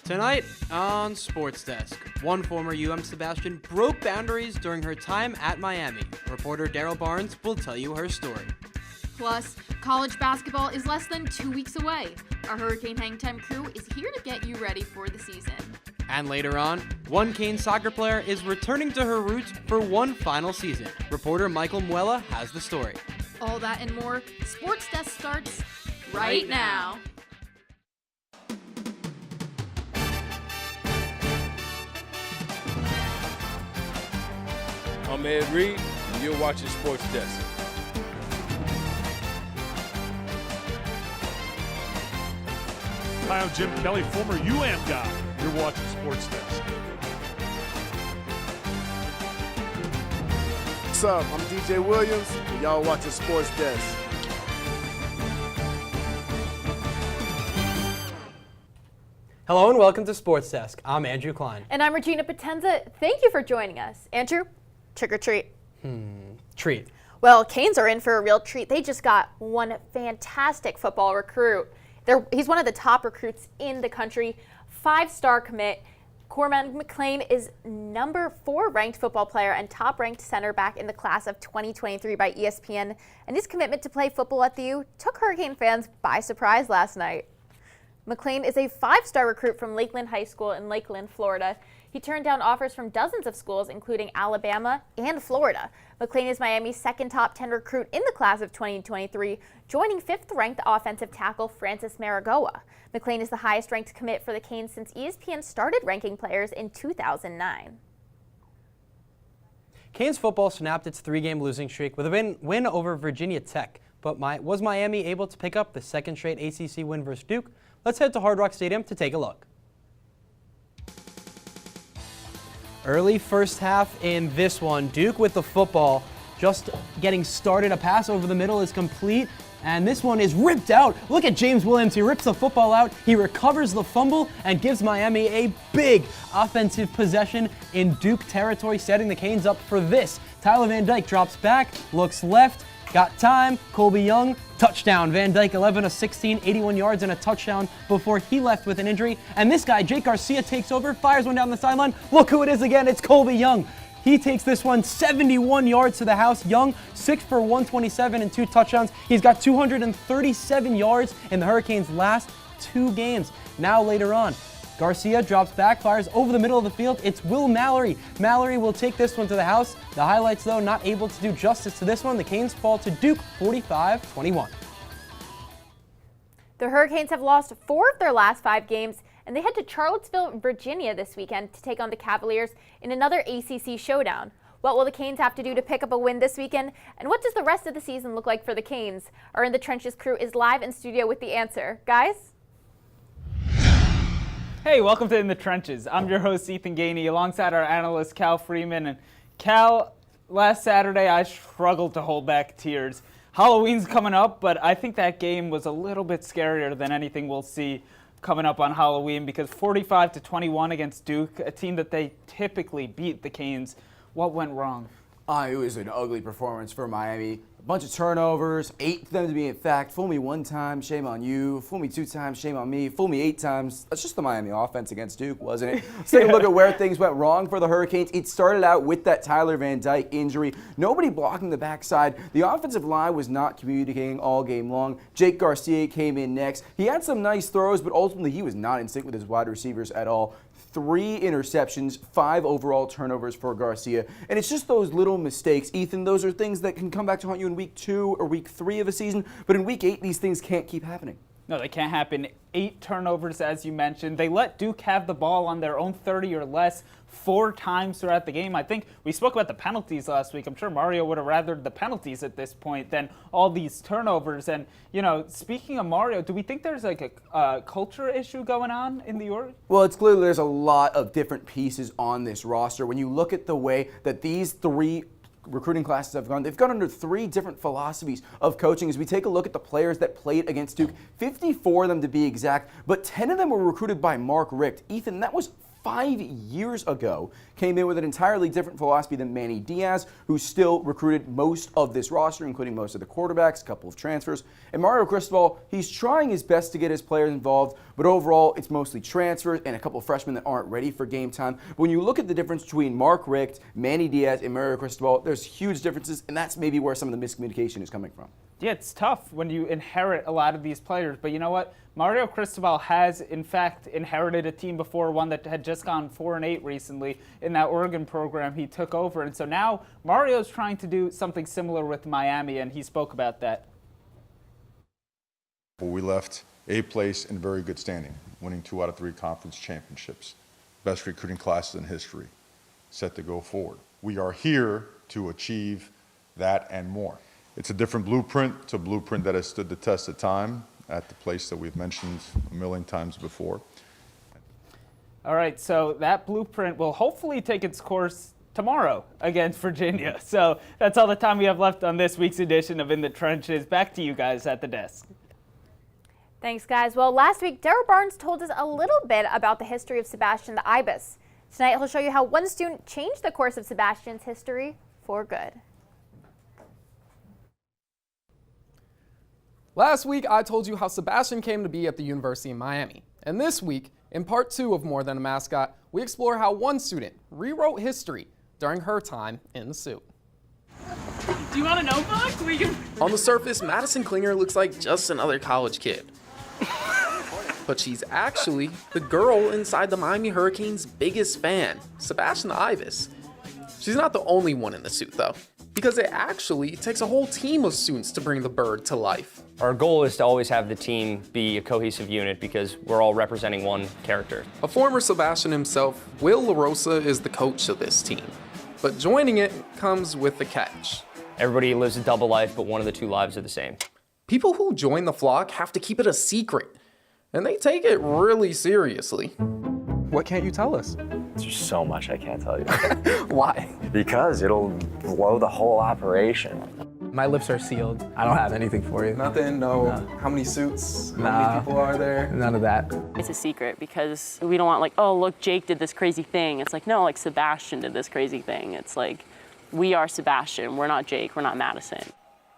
Tonight on SportsDesk, one former UM Sebastian broke boundaries during her time at Miami. Reporter Daryl Barnes will tell you her story. Plus, college basketball is less than 2 weeks away. Our Hurricane Hangtime crew is here to get you ready for the season. And later on, one Cane soccer player is returning to her roots for one final season. Reporter Michael Muella has the story. All that and more, SportsDesk starts right now. I'm Ed Reed, and you're watching SportsDesk. Hi, I'm Jim Kelly, former UM guy. You're watching SportsDesk. What's up? I'm DJ Williams, and y'all watching SportsDesk. Hello and welcome to SportsDesk. I'm Andrew Klein. And I'm Regina Potenza. Thank you for joining us. Andrew, trick or treat? Treat. Well, Canes are in for a real treat. They just got one fantastic football recruit. He's one of the top recruits in the country, 5-star commit. Corman McLean is number 4 ranked football player and top ranked center back in the class of 2023 by ESPN. And his commitment to play football at the U took Hurricane fans by surprise last night. McLean is a 5-star recruit from Lakeland High School in Lakeland, Florida. He turned down offers from dozens of schools, including Alabama and Florida. McLean is Miami's second top 10 recruit in the class of 2023, joining 5th-ranked offensive tackle Francis Marigoa. McLean is the highest-ranked commit for the Canes since ESPN started ranking players in 2009. Canes football snapped its 3-game losing streak with a win over Virginia Tech. But was Miami able to pick up the second straight ACC win versus Duke? Let's head to Hard Rock Stadium to take a look. Early first half in this one, Duke with the football, just getting started. A pass over the middle is complete, and this one is ripped out. Look at James Williams. He rips the football out. He recovers the fumble and gives Miami a big offensive possession in Duke territory, setting the Canes up for this. Tyler Van Dyke drops back, looks left, got time. Colby Young, touchdown. Van Dyke 11 of 16, 81 yards and a touchdown before he left with an injury. And this guy, Jake Garcia, takes over, fires one down the sideline. Look who it is again. It's Colby Young. He takes this one 71 yards to the house. Young, 6 for 127 and 2 touchdowns. He's got 237 yards in the Hurricanes' last 2 games. Now later on, Garcia drops back, fires over the middle of the field. It's Will Mallory. Mallory will take this one to the house. The highlights, though, not able to do justice to this one. The Canes fall to Duke 45-21. The Hurricanes have lost 4 of their last 5 games, and they head to Charlottesville, Virginia this weekend to take on the Cavaliers in another ACC showdown. What will the Canes have to do to pick up a win this weekend? And what does the rest of the season look like for the Canes? Our In the Trenches crew is live in studio with the answer. Guys? Hey, welcome to In the Trenches. I'm your host, Ethan Gainey, alongside our analyst, Cal Freeman. And Cal, last Saturday, I struggled to hold back tears. Halloween's coming up, but I think that game was a little bit scarier than anything we'll see coming up on Halloween, because 45-21 against Duke, a team that they typically beat the Canes. What went wrong? It was an ugly performance for Miami. A bunch of turnovers, 8 of them to be exact. Fool me 1 time, shame on you. Fool me 2 times, shame on me. Fool me 8 times. That's just the Miami offense against Duke, wasn't it? Let's take a look at where things went wrong for the Hurricanes. It started out with that Tyler Van Dyke injury. Nobody blocking the backside. The offensive line was not communicating all game long. Jake Garcia came in next. He had some nice throws, but ultimately he was not in sync with his wide receivers at all. 3 interceptions, 5 overall turnovers for Garcia. And it's just those little mistakes. Ethan, those are things that can come back to haunt you in week 2 or week 3 of a season. But in week 8, these things can't keep happening. No, they can't happen. 8 turnovers, as you mentioned. They let Duke have the ball on their own 30 or less 4 times throughout the game. I think we spoke about the penalties last week. I'm sure Mario would have rathered the penalties at this point than all these turnovers. And, you know, speaking of Mario, do we think there's like a culture issue going on in the org? Well, it's clear there's a lot of different pieces on this roster. When you look at the way that these 3 recruiting classes have gone, they've gone under 3 different philosophies of coaching. As we take a look at the players that played against Duke, 54 of them to be exact, but 10 of them were recruited by Mark Richt. Ethan, that was 5 years ago came in with an entirely different philosophy than Manny Diaz, who still recruited most of this roster, including most of the quarterbacks, a couple of transfers. And Mario Cristobal, he's trying his best to get his players involved, but overall it's mostly transfers and a couple of freshmen that aren't ready for game time. But when you look at the difference between Mark Richt, Manny Diaz, and Mario Cristobal, there's huge differences, and that's maybe where some of the miscommunication is coming from. Yeah, it's tough when you inherit a lot of these players, but you know what? Mario Cristobal has, in fact, inherited a team before, one that had just gone 4-8 recently in that Oregon program he took over. And so now Mario's trying to do something similar with Miami, and he spoke about that. We left a place in very good standing, winning 2 out of 3 conference championships, best recruiting classes in history, set to go forward. We are here to achieve that and more. It's a different blueprint. It's a blueprint that has stood the test of time at the place that we've mentioned a million times before. All right, so that blueprint will hopefully take its course tomorrow against Virginia. So that's all the time we have left on this week's edition of In the Trenches. Back to you guys at the desk. Thanks, guys. Well, last week, Darryl Barnes told us a little bit about the history of Sebastian the Ibis. Tonight, he'll show you how one student changed the course of Sebastian's history for good. Last week, I told you how Sebastian came to be at the University of Miami. And this week, in part 2 of More Than a Mascot, we explore how one student rewrote history during her time in the suit. Do you want a notebook? On the surface, Madison Klinger looks like just another college kid. But she's actually the girl inside the Miami Hurricanes' biggest fan, Sebastian the Ibis. She's not the only one in the suit, though, because it actually takes a whole team of students to bring the bird to life. Our goal is to always have the team be a cohesive unit because we're all representing one character. A former Sebastian himself, Will LaRosa is the coach of this team. But joining it comes with a catch. Everybody lives a double life, but one of the 2 lives are the same. People who join the flock have to keep it a secret, and they take it really seriously. What can't you tell us? There's so much I can't tell you. Why? Because it'll blow the whole operation. My lips are sealed. I don't have anything for you. Nothing? No. How many suits? How many people are there? None of that. It's a secret because we don't want like, oh, look, Jake did this crazy thing. It's like, no, like Sebastian did this crazy thing. It's like, we are Sebastian. We're not Jake. We're not Madison.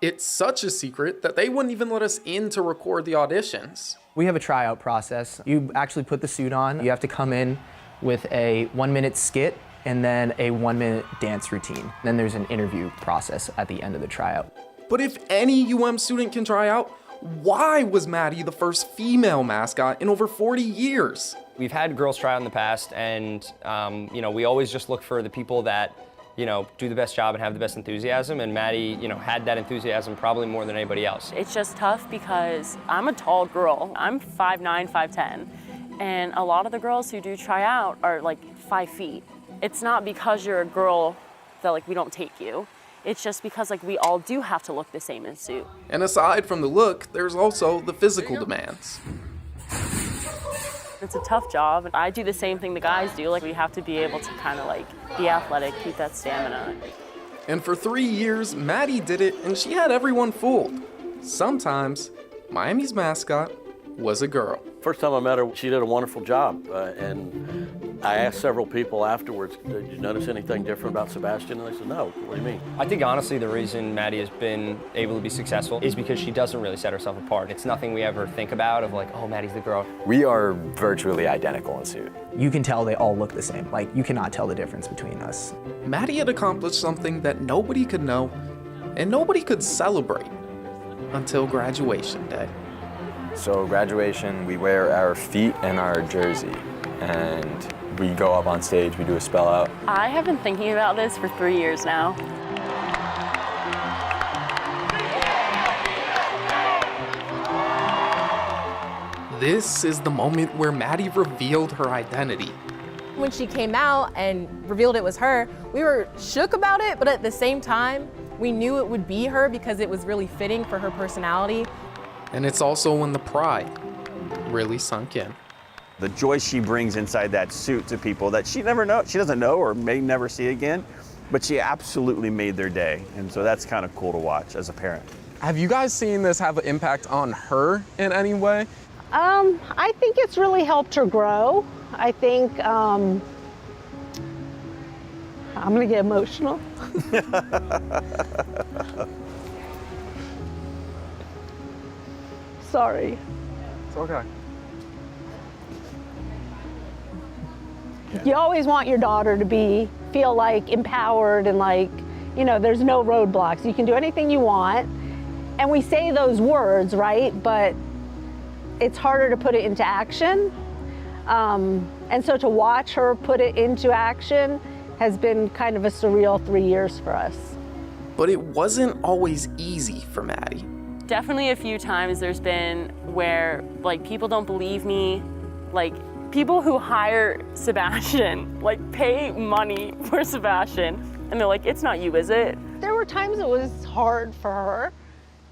It's such a secret that they wouldn't even let us in to record the auditions. We have a tryout process. You actually put the suit on. You have to come in with a 1-minute skit and then a 1-minute dance routine. Then there's an interview process at the end of the tryout. But if any UM student can try out, why was Maddie the first female mascot in over 40 years? We've had girls try out in the past, and we always just look for the people that do the best job and have the best enthusiasm, and Maddie, had that enthusiasm probably more than anybody else. It's just tough because I'm a tall girl. I'm 5'9", 5'10", and a lot of the girls who do try out are like 5 feet. It's not because you're a girl that like we don't take you. It's just because like we all do have to look the same in suit. And aside from the look, there's also the physical demands. It's a tough job. I do the same thing the guys do. Like we have to be able to kind of like be athletic, keep that stamina. And for 3 years, Maddie did it and she had everyone fooled. Sometimes, Miami's mascot was a girl. First time I met her, she did a wonderful job. And I asked several people afterwards, did you notice anything different about Sebastian? And they said, no, what do you mean? I think honestly the reason Maddie has been able to be successful is because she doesn't really set herself apart. It's nothing we ever think about of like, oh, Maddie's the girl. We are virtually identical in suit. You can tell they all look the same. Like, you cannot tell the difference between us. Maddie had accomplished something that nobody could know and nobody could celebrate until graduation day. So graduation, we wear our feet and our jersey, and we go up on stage, we do a spell out. I have been thinking about this for 3 years now. This is the moment where Maddie revealed her identity. When she came out and revealed it was her, we were shook about it, but at the same time, we knew it would be her because it was really fitting for her personality. And it's also when the pride really sunk in. The joy she brings inside that suit to people that she doesn't know or may never see again, but she absolutely made their day. And so that's kind of cool to watch as a parent. Have you guys seen this have an impact on her in any way? I think it's really helped her grow. I think I'm going to get emotional. Sorry. It's okay. You always want your daughter to feel like empowered and like, you know, there's no roadblocks. You can do anything you want. And we say those words, right? But it's harder to put it into action. And so to watch her put it into action has been kind of a surreal 3 years for us. But it wasn't always easy for Maddie. Definitely a few times there's been where like people don't believe me, like people who hire Sebastian, like pay money for Sebastian, and they're like, it's not you, is it? There were times it was hard for her,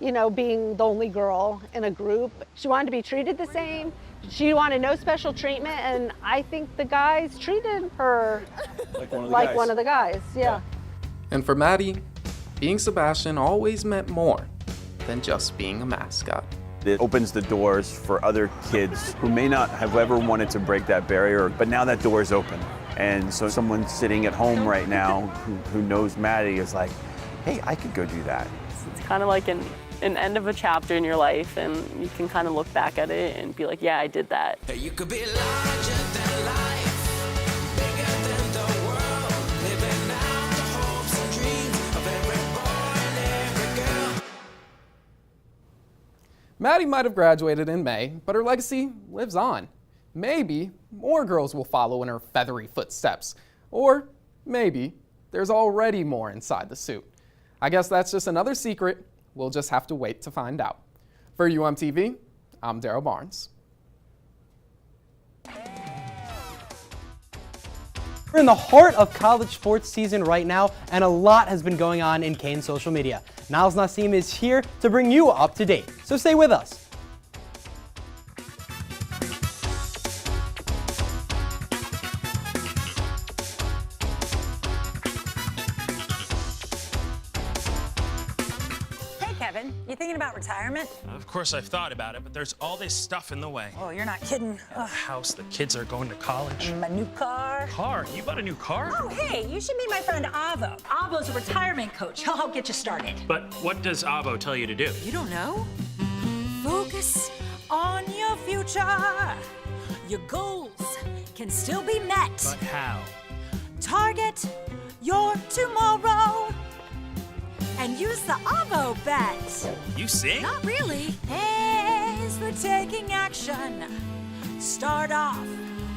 you know, being the only girl in a group. She wanted to be treated the same. She wanted no special treatment, and I think the guys treated her like one of the guys, yeah. And for Maddie, being Sebastian always meant more than just being a mascot. It opens the doors for other kids who may not have ever wanted to break that barrier, but now that door is open. And so someone sitting at home right now who knows Maddie is like, hey, I could go do that. It's kind of like an end of a chapter in your life, and you can kind of look back at it and be like, yeah, I did that. You could be larger than life, bigger than the world, living out the hopes and dreams of every boy and every girl. Maddie might have graduated in May, but her legacy lives on. Maybe more girls will follow in her feathery footsteps. Or maybe there's already more inside the suit. I guess that's just another secret. We'll just have to wait to find out. For UMTV, I'm Daryl Barnes. We're in the heart of college sports season right now, and a lot has been going on in Kane's social media. Niles Nassim is here to bring you up to date, so stay with us. You thinking about retirement? Of course I've thought about it, but there's all this stuff in the way. Oh, you're not kidding. The house, the kids are going to college. My new car. Car? You bought a new car? Oh, hey, you should meet my friend Avo. Avo's a retirement coach. He'll help get you started. But what does Avo tell you to do? You don't know? Focus on your future. Your goals can still be met. But how? Target your tomorrow. And use the Avo bet. You sing? Not really. A is for taking action. Start off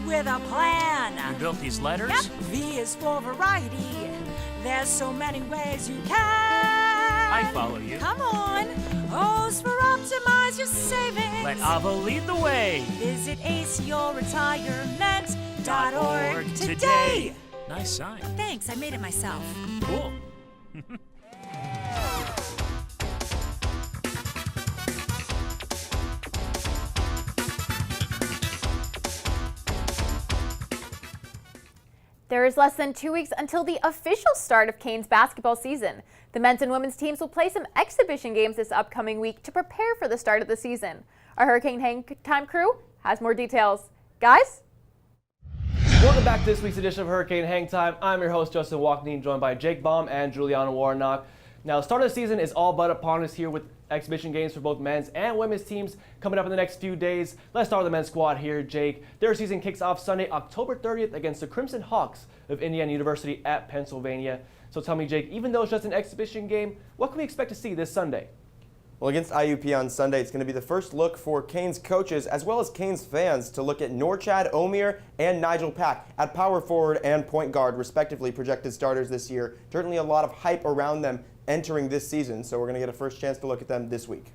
with a plan. You built these letters? Yep. V is for variety. There's so many ways you can. I follow you. Come on. O's for optimize your savings. Let Avo lead the way. Visit aceyourretirement.org today. Nice sign. Thanks, I made it myself. Cool. There is less than 2 weeks until the official start of Kane's basketball season. The men's and women's teams will play some exhibition games this upcoming week to prepare for the start of the season. Our Hurricane Hang Time crew has more details. Guys? Welcome back to this week's edition of Hurricane Hang Time. I'm your host, Justin Walkneen, joined by Jake Baum and Juliana Warnock. Now, the start of the season is all but upon us here with exhibition games for both men's and women's teams coming up in the next few days. Let's start with the men's squad here, Jake. Their season kicks off Sunday, October 30th against the Crimson Hawks of Indiana University at Pennsylvania. So tell me, Jake, even though it's just an exhibition game, what can we expect to see this Sunday? Well, against IUP on Sunday, it's going to be the first look for Kane's coaches as well as Kane's fans to look at Norchad Omier and Nigel Pack at power forward and point guard, respectively, projected starters this year. Certainly a lot of hype around them entering this season, so we're going to get a first chance to look at them this week.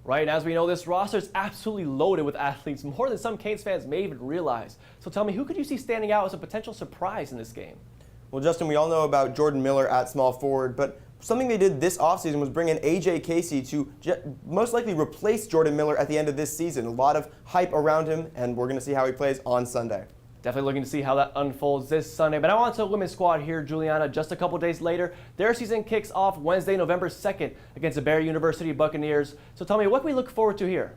Right, and as we know, this roster is absolutely loaded with athletes, more than some Canes fans may even realize. So tell me, who could you see standing out as a potential surprise in this game? Well, Justin, we all know about Jordan Miller at small forward, but something they did this offseason was bring in A.J. Casey to most likely replace Jordan Miller at the end of this season. A lot of hype around him, and we're going to see how he plays on Sunday. Definitely looking to see how that unfolds this Sunday. But I want to the women's squad here, Juliana, just a couple days later. Their season kicks off Wednesday, November 2nd against the Barry University Buccaneers. So tell me, what can we look forward to here?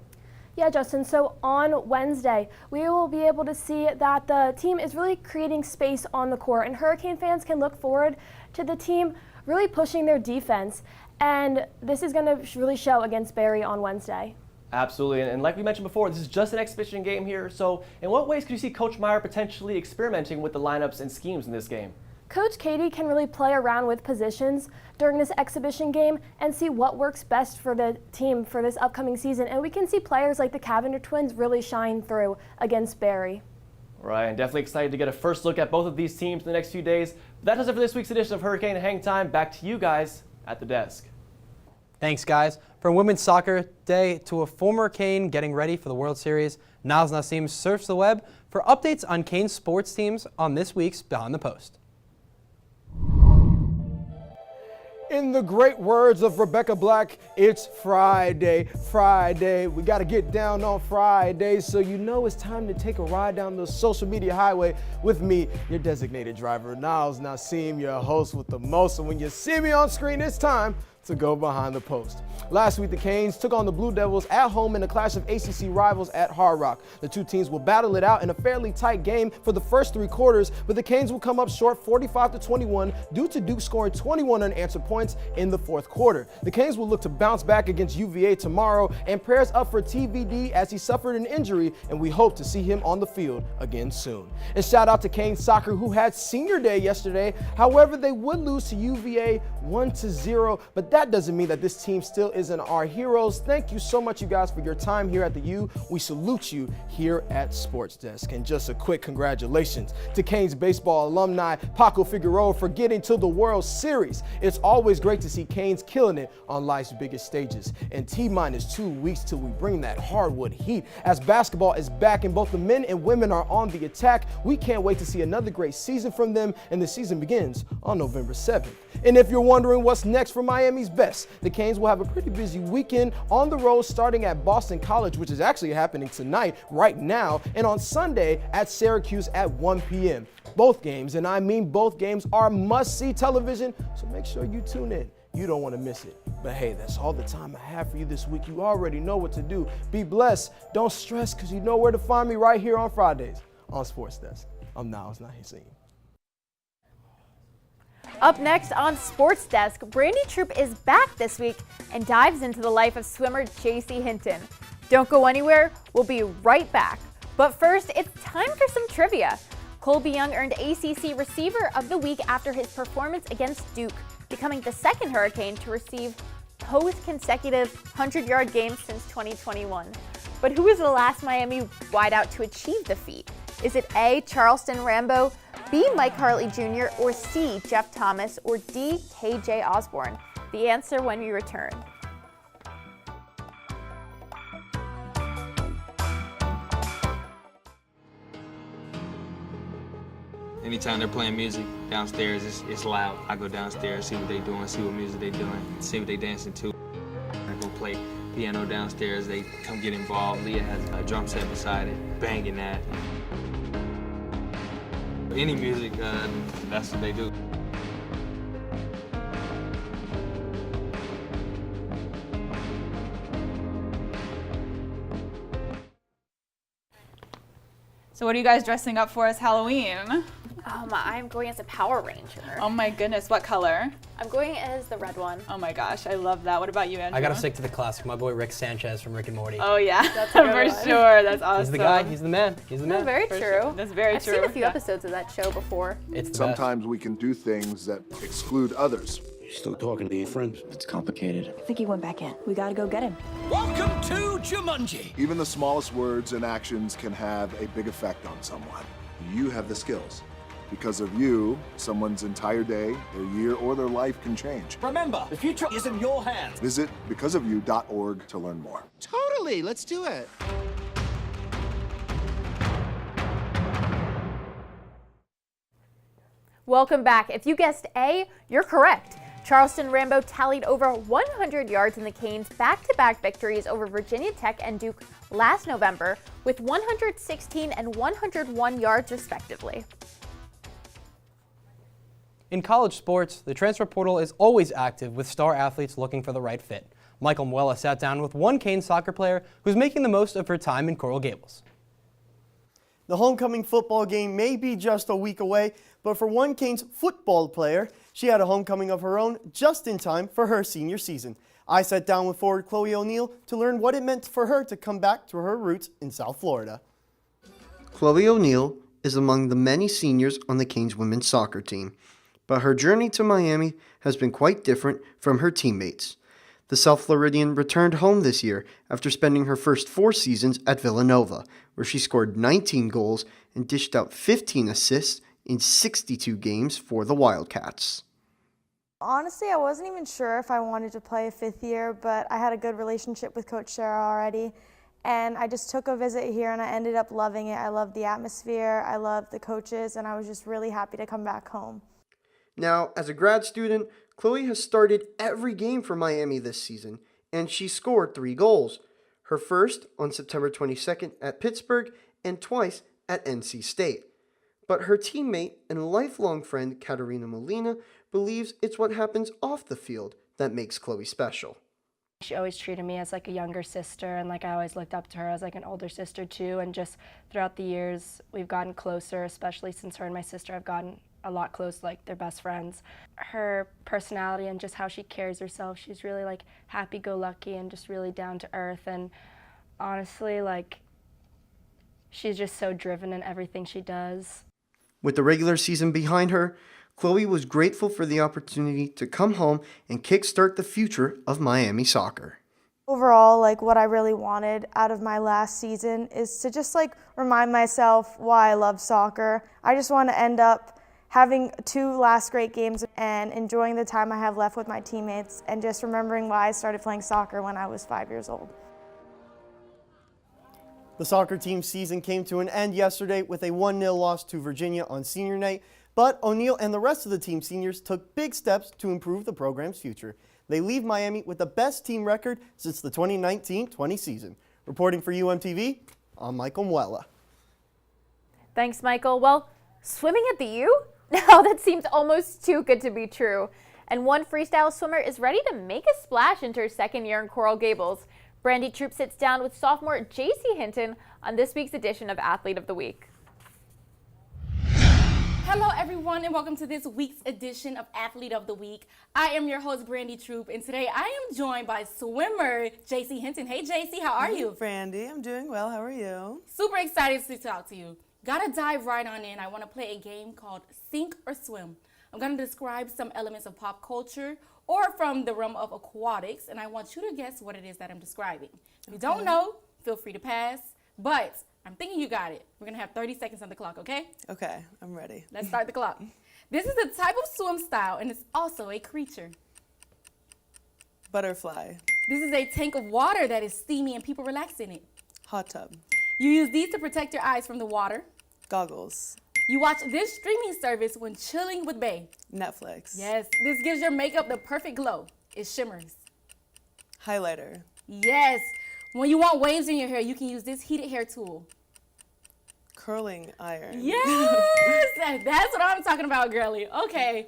Yeah, Justin, so on Wednesday, we will be able to see that the team is really creating space on the court, and Hurricane fans can look forward to the team really pushing their defense, and this is going to really show against Barry on Wednesday. Absolutely, and like we mentioned before, this is just an exhibition game here, so in what ways could you see Coach Meyer potentially experimenting with the lineups and schemes in this game? Coach Katie can really play around with positions during this exhibition game and see what works best for the team for this upcoming season. And we can see players like the Cavender twins really shine through against Barry. Right, and definitely excited to get a first look at both of these teams in the next few days. But that does it for this week's edition of Hurricane Hang Time. Back to you guys at the desk. Thanks, guys. From Women's Soccer Day to a former Cane getting ready for the World Series, Niles Nassim surfs the web for updates on Cane's sports teams on this week's Behind the Post. In the great words of Rebecca Black, it's Friday. Friday, we got to get down on Friday, so you know it's time to take a ride down the social media highway with me, your designated driver, Niles Nassim, your host with the most. And when you see me on screen, it's time to go behind the post. Last week, the Canes took on the Blue Devils at home in a clash of ACC rivals at Hard Rock. The two teams will battle it out in a fairly tight game for the first 3 quarters, but the Canes will come up short 45-21 due to Duke scoring 21 unanswered points in the 4th quarter. The Canes will look to bounce back against UVA tomorrow, and prayers up for TVD as he suffered an injury, and we hope to see him on the field again soon. And shout out to Canes Soccer, who had senior day yesterday. However, they would lose to UVA 1-0, but that doesn't mean that this team still isn't our heroes. Thank you so much, you guys, for your time here at the U. We salute you here at Sports Desk. And just a quick congratulations to Canes baseball alumni Paco Figueroa for getting to the World Series. It's always great to see Canes killing it on life's biggest stages. And T-minus 2 weeks till we bring that hardwood heat. As basketball is back and both the men and women are on the attack, we can't wait to see another great season from them, and the season begins on November 7th. And if you're wondering what's next for Miami's best, the Canes will have a pretty busy weekend on the road starting at Boston College, which is actually happening tonight, right now, and on Sunday at Syracuse at 1 p.m. Both games, and I mean both games, are must-see television, so make sure you tune in. You don't want to miss it. But hey, that's all the time I have for you this week. You already know what to do. Be blessed. Don't stress, because you know where to find me right here on Fridays on Sports Desk. I'm Niles Nassim. Up next on Sports Desk, Brandy Troop is back this week and dives into the life of swimmer JC Hinton. Don't go anywhere, we'll be right back. But first, it's time for some trivia. Colby Young earned ACC Receiver of the Week after his performance against Duke, becoming the second Hurricane to receive both consecutive 100-yard games since 2021. But who was the last Miami wideout to achieve the feat? Is it A, Charleston Rambo, B, Mike Hartley Jr., or C, Jeff Thomas, or D, KJ Osborne? The answer when we return. Anytime they're playing music downstairs, it's loud. I go downstairs, see what they're doing, see what music they're doing, see what they're dancing to. I go play piano downstairs, they come get involved. Leah has a drum set beside it, banging that. Any music, that's what they do. So what are you guys dressing up for as Halloween? I'm going as a Power Ranger. Oh my goodness, what color? I'm going as the red one. Oh my gosh, I love that. What about you, Andrew? I gotta stick to the classic. My boy Rick Sanchez from Rick and Morty. Oh yeah, That's a good for one. sure. That's awesome. He's the guy. He's the man. He's the man. Very For true. sure. That's very I've true. seen a few Yeah. episodes of that show before. Sometimes we can do things that exclude others. You're still talking to your friends. It's complicated. I think he went back in. We gotta go get him. Welcome to Jumanji. Even the smallest words and actions can have a big effect on someone. You have the skills. Because of you, someone's entire day, their year, or their life can change. Remember, the future is in your hands. Visit becauseofyou.org to learn more. Totally, let's do it. Welcome back. If you guessed A, you're correct. Charleston Rambo tallied over 100 yards in the Canes' back-to-back victories over Virginia Tech and Duke last November with 116 and 101 yards respectively. In college sports, the transfer portal is always active with star athletes looking for the right fit. Michael Muella sat down with one Canes soccer player who's making the most of her time in Coral Gables. The homecoming football game may be just a week away, but for one Canes football player, she had a homecoming of her own just in time for her senior season. I sat down with forward Chloe O'Neill to learn what it meant for her to come back to her roots in South Florida. Chloe O'Neill is among the many seniors on the Canes women's soccer team, but her journey to Miami has been quite different from her teammates. The South Floridian returned home this year after spending her first 4 seasons at Villanova, where she scored 19 goals and dished out 15 assists in 62 games for the Wildcats. Honestly, I wasn't even sure if I wanted to play a 5th year, but I had a good relationship with Coach Sarah already, and I just took a visit here and I ended up loving it. I loved the atmosphere, I loved the coaches, and I was just really happy to come back home. Now, as a grad student, Chloe has started every game for Miami this season, and she scored 3 goals. Her first on September 22nd at Pittsburgh and twice at NC State. But her teammate and lifelong friend Katerina Molina believes it's what happens off the field that makes Chloe special. She always treated me as like a younger sister, and like I always looked up to her as like an older sister too, and just throughout the years we've gotten closer, especially since her and my sister have gotten a lot close, like they're best friends. Her personality and just how she carries herself, she's really like happy-go-lucky and just really down to earth, and honestly like she's just so driven in everything she does. With the regular season behind her, Chloe was grateful for the opportunity to come home and kickstart the future of Miami soccer. Overall, like what I really wanted out of my last season is to just like remind myself why I love soccer. I just want to end up having 2 last great games and enjoying the time I have left with my teammates and just remembering why I started playing soccer when I was 5 years old. The soccer team's season came to an end yesterday with a 1-0 loss to Virginia on senior night, but O'Neill and the rest of the team seniors took big steps to improve the program's future. They leave Miami with the best team record since the 2019-20 season. Reporting for UMTV, I'm Michael Muella. Thanks, Michael. Well, swimming at the U? Now that seems almost too good to be true. And one freestyle swimmer is ready to make a splash into her 2nd year in Coral Gables. Brandy Troop sits down with sophomore JC Hinton on this week's edition of Athlete of the Week. Hello everyone and welcome to this week's edition of Athlete of the Week. I am your host Brandy Troop, and today I am joined by swimmer JC Hinton. Hey JC, how are you? Brandy, I'm doing well. How are you? Super excited to talk to you. Gotta dive right on in. I want to play a game called Sink or Swim. I'm going to describe some elements of pop culture or from the realm of aquatics, and I want you to guess what it is that I'm describing. If you don't know, feel free to pass, but I'm thinking you got it. We're going to have 30 seconds on the clock, okay? Okay, I'm ready. Let's start the clock. This is a type of swim style, and it's also a creature. Butterfly. This is a tank of water that is steamy and people relax in it. Hot tub. You use these to protect your eyes from the water. Goggles. You watch this streaming service when chilling with bae. Netflix. Yes, this gives your makeup the perfect glow. It shimmers. Highlighter. Yes, when you want waves in your hair, you can use this heated hair tool. Curling iron. Yes, that's what I'm talking about, girly. Okay,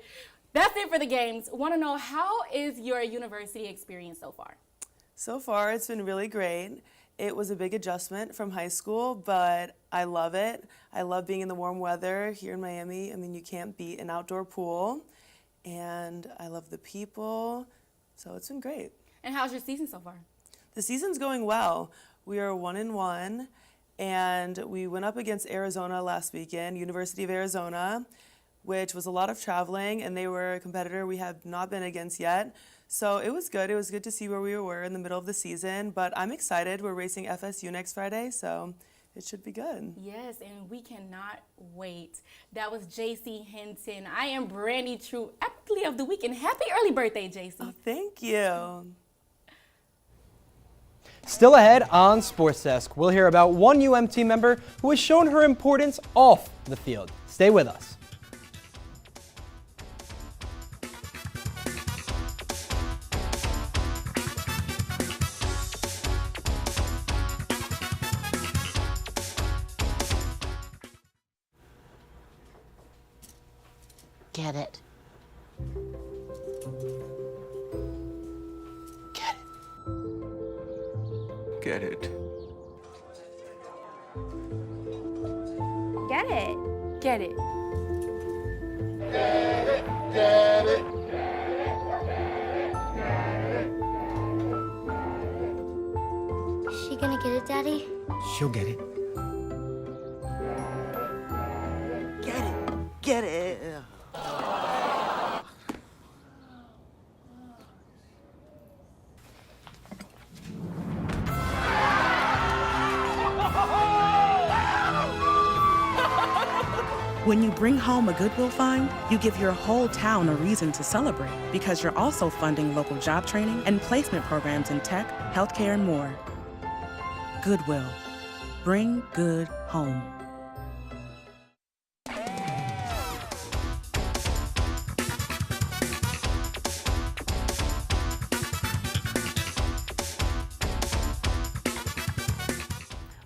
that's it for the games. Want to know, how is your university experience so far? So far, it's been really great. It was a big adjustment from high school, but I love it. I love being in the warm weather here in Miami. I mean, you can't beat an outdoor pool. And I love the people, so it's been great. And how's your season so far? The season's going well. We are 1-1, and we went up against Arizona last weekend, University of Arizona, which was a lot of traveling, and they were a competitor we have not been against yet. So it was good. It was good to see where we were in the middle of the season, but I'm excited. We're racing FSU next Friday, so it should be good. Yes, and we cannot wait. That was JC Hinton. I am Brandy True, Athlete of the Week, and happy early birthday, JC. Oh, thank you. Still ahead on SportsDesk, we'll hear about one UMT member who has shown her importance off the field. Stay with us. Get it. Get it. Get it. Get it. Get it. Get it. Is she gonna get it, Daddy? She'll get it. Get it. Get it. When you bring home a Goodwill find, you give your whole town a reason to celebrate because you're also funding local job training and placement programs in tech, healthcare, and more. Goodwill. Bring good home.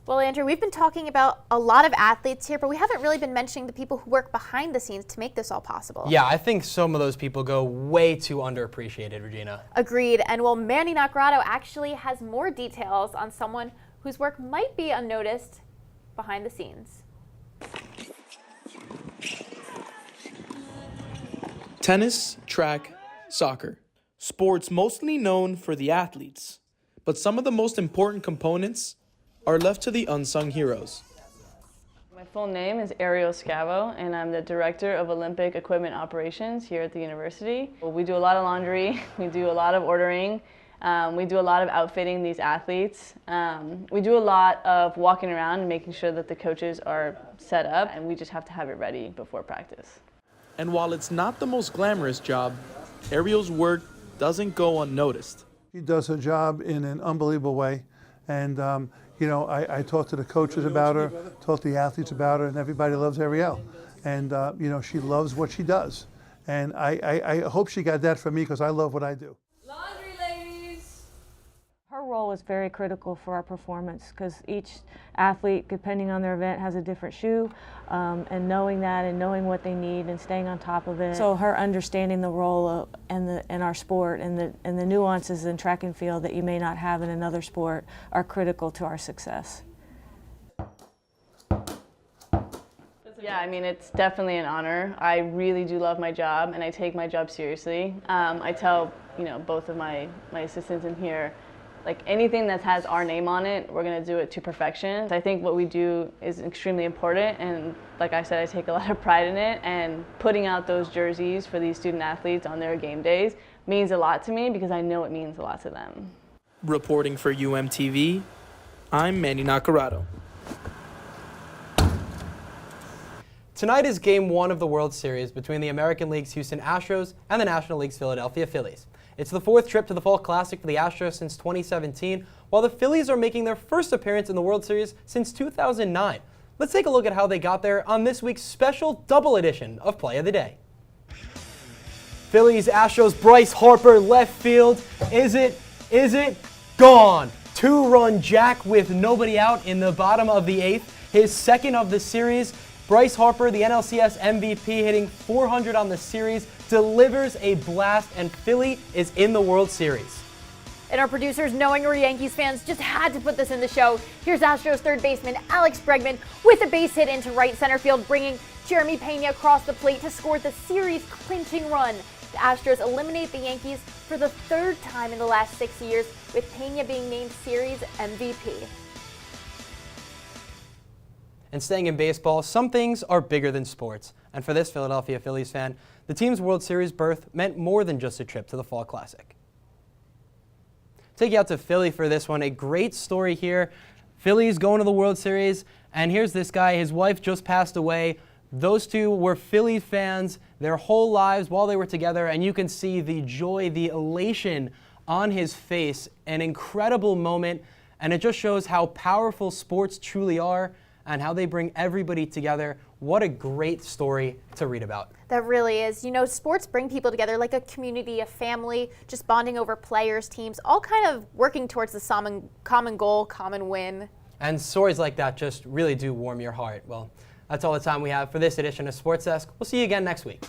Well, Andrew, we've been talking about a lot of athletes here, but we haven't really been mentioning the people who work behind the scenes to make this all possible. Yeah, I think some of those people go way too underappreciated, Regina. Agreed. And well, Manny Nacarado actually has more details on someone whose work might be unnoticed behind the scenes. Tennis, track, soccer. Sports mostly known for the athletes, but some of the most important components are left to the unsung heroes. My full name is Ariel Scavo, and I'm the Director of Olympic Equipment Operations here at the university. We do a lot of laundry, we do a lot of ordering, we do a lot of outfitting these athletes. We do a lot of walking around and making sure that the coaches are set up, and we just have to have it ready before practice. And while it's not the most glamorous job, Ariel's work doesn't go unnoticed. She does her job in an unbelievable way, and you know, I talk to the coaches about her, talk to the athletes about her, and everybody loves Ariel. And you know, she loves what she does. And I hope she got that from me because I love what I do. Laundry ladies! Her role is very critical for our performance because each athlete, depending on their event, has a different shoe, and knowing that and knowing what they need and staying on top of it. So her understanding the role of, in our sport and the nuances in track and field that you may not have in another sport are critical to our success. Yeah, I mean, it's definitely an honor. I really do love my job, and I take my job seriously. I tell, you know, both of my assistants in here, like anything that has our name on it, we're going to do it to perfection. I think what we do is extremely important, and like I said, I take a lot of pride in it, and putting out those jerseys for these student athletes on their game days means a lot to me because I know it means a lot to them. Reporting for UMTV, I'm Manny Nacarado. Tonight is Game 1 of the World Series between the American League's Houston Astros and the National League's Philadelphia Phillies. It's the fourth trip to the Fall Classic for the Astros since 2017, while the Phillies are making their first appearance in the World Series since 2009. Let's take a look at how they got there on this week's special double edition of Play of the Day. Phillies Astros, Bryce Harper, left field. Is it gone? Two-run jack with nobody out in the bottom of the eighth. His second of the series. Bryce Harper, the NLCS MVP, hitting 400 on the series, delivers a blast, and Philly is in the World Series. And our producers, knowing we're Yankees fans, just had to put this in the show. Here's Astros third baseman Alex Bregman with a base hit into right center field, bringing Jeremy Pena across the plate to score the series-clinching run. The Astros eliminate the Yankees for the third time in the last 6 years, with Pena being named series MVP. And staying in baseball, some things are bigger than sports. And for this Philadelphia Phillies fan, the team's World Series berth meant more than just a trip to the Fall Classic. Take you out to Philly for this one. A great story here. Phillies going to the World Series, and here's this guy. His wife just passed away. Those two were Philly fans their whole lives while they were together, and you can see the joy, the elation on his face. An incredible moment, and it just shows how powerful sports truly are and how they bring everybody together. What a great story to read about. That really is. You know, sports bring people together like a community, a family, just bonding over players, teams, all kind of working towards the common goal, common win. And stories like that just really do warm your heart. Well, that's all the time we have for this edition of Sports Desk. We'll see you again next week.